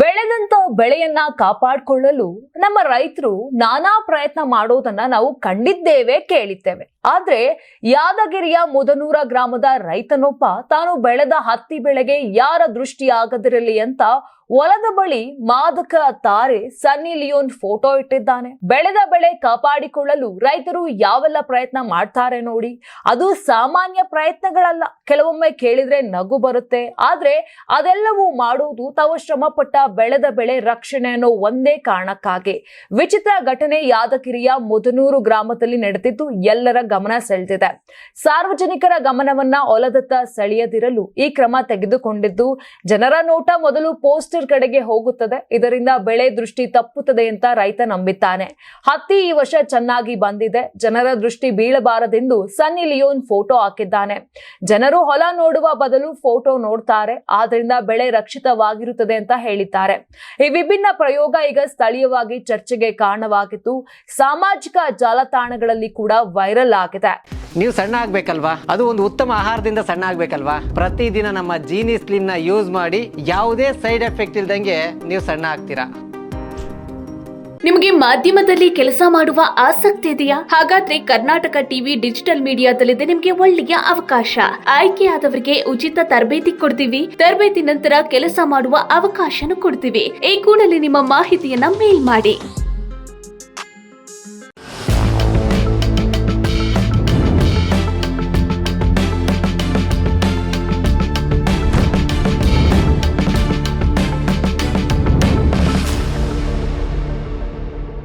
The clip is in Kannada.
ಬೆಳೆದಂತ ಬೆಳೆಯನ್ನ ಕಾಪಾಡಿಕೊಳ್ಳಲು ನಮ್ಮ ರೈತರು ನಾನಾ ಪ್ರಯತ್ನ ಮಾಡೋದನ್ನ ನಾವು ಕಂಡಿದ್ದೇವೆ, ಕೇಳಿದ್ದೇವೆ. ಆದ್ರೆ ಯಾದಗಿರಿಯ ಮುದನೂರ ಗ್ರಾಮದ ರೈತನೊಬ್ಬ ತಾನು ಬೆಳೆದ ಹತ್ತಿ ಬೆಳೆಗೆ ಯಾರ ದೃಷ್ಟಿ ಆಗದಿರಲಿ ಅಂತ ಹೊಲದ ಬಳಿ ಮಾದಕ ತಾರೆ ಸನ್ನಿ ಲಿಯೋನ್ ಫೋಟೋ ಇಟ್ಟಿದ್ದಾನೆ. ಬೆಳೆದ ಬೆಳೆ ಕಾಪಾಡಿಕೊಳ್ಳಲು ರೈತರು ಯಾವೆಲ್ಲ ಪ್ರಯತ್ನ ಮಾಡ್ತಾರೆ ನೋಡಿ. ಅದು ಸಾಮಾನ್ಯ ಪ್ರಯತ್ನಗಳಲ್ಲ. ಕೆಲವೊಮ್ಮೆ ಕೇಳಿದ್ರೆ ನಗು ಬರುತ್ತೆ. ಆದ್ರೆ ಅದೆಲ್ಲವೂ ಮಾಡುವುದು ತಾವು ಶ್ರಮಪಟ್ಟ ಬೆಳೆದ ಬೆಳೆ ರಕ್ಷಣೆ ಅನ್ನೋ ಒಂದೇ ಕಾರಣಕ್ಕಾಗಿ. ವಿಚಿತ್ರ ಘಟನೆ ಯಾದಗಿರಿಯ ಮುದನೂರು ಗ್ರಾಮದಲ್ಲಿ ನಡೆದಿದ್ದು ಎಲ್ಲರ ಗಮನ ಸೆಳೆದಿದೆ. ಸಾರ್ವಜನಿಕರ ಗಮನವನ್ನ ಹೊಲದತ್ತ ಸೆಳೆಯದಿರಲು ಈ ಕ್ರಮ ತೆಗೆದುಕೊಂಡಿದ್ದು, ಜನರ ನೋಟ ಮೊದಲು ಪೋಸ್ಟರ್ ಕಡೆಗೆ ಹೋಗುತ್ತದೆ. ಇದರಿಂದ ಬೆಳೆ ದೃಷ್ಟಿ ತಪ್ಪುತ್ತದೆ ಅಂತ ರೈತ ನಂಬಿದ್ದಾನೆ. ಹತ್ತಿ ಈ ವರ್ಷ ಚೆನ್ನಾಗಿ ಬಂದಿದೆ, ಜನರ ದೃಷ್ಟಿ ಬೀಳಬಾರದೆಂದು ಸನ್ನಿ ಲಿಯೋನ್ ಫೋಟೋ ಹಾಕಿದ್ದಾನೆ. ಜನರು ಹೊಲ ನೋಡುವ ಬದಲು ಫೋಟೋ ನೋಡ್ತಾರೆ, ಆದ್ರಿಂದ ಬೆಳೆ ರಕ್ಷಿತವಾಗಿರುತ್ತದೆ ಅಂತ ಹೇಳಿದ್ದಾರೆ. ಈ ವಿಭಿನ್ನ ಪ್ರಯೋಗ ಈಗ ಸ್ಥಳೀಯವಾಗಿ ಚರ್ಚೆಗೆ ಕಾರಣವಾಗಿದ್ದು ಸಾಮಾಜಿಕ ಜಾಲತಾಣಗಳಲ್ಲಿ ಕೂಡ ವೈರಲ್ ಆಗಿದೆ. ನೀವು ಸಣ್ಣ ಆಗ್ಬೇಕಲ್ವಾ? ಅದು ಒಂದು ಉತ್ತಮ ಆಹಾರದಿಂದ ಸಣ್ಣ ಆಗ್ಬೇಕಲ್ವಾ? ಪ್ರತಿದಿನ ನಮ್ಮ ಜೀನಿ ಸ್ಲಿಮ್ ನ ಯೂಸ್ ಮಾಡಿ ಯಾವುದೇ ಸೈಡ್ ಎಫೆಕ್ಟ್ ಇಲ್ದಂಗೆ ನೀವು ಸಣ್ಣ ಆಗ್ತೀರಾ. ನಿಮಗೆ ಮಾಧ್ಯಮದಲ್ಲಿ ಕೆಲಸ ಮಾಡುವ ಆಸಕ್ತಿ ಇದೆಯಾ? ಹಾಗಾದ್ರೆ ಕರ್ನಾಟಕ ಟಿವಿ ಡಿಜಿಟಲ್ ಮೀಡಿಯಾದಲ್ಲಿದೆ ನಿಮಗೆ ಒಳ್ಳೆಯ ಅವಕಾಶ. ಆಯ್ಕೆಯಾದವರಿಗೆ ಉಚಿತ ತರಬೇತಿ ಕೊಡ್ತೀವಿ. ತರಬೇತಿ ನಂತರ ಕೆಲಸ ಮಾಡುವ ಅವಕಾಶನೂ ಕೊಡ್ತೀವಿ. ಈ ಕೂಡಲೇ ನಿಮ್ಮ ಮಾಹಿತಿಯನ್ನ ಮೇಲ್ ಮಾಡಿ.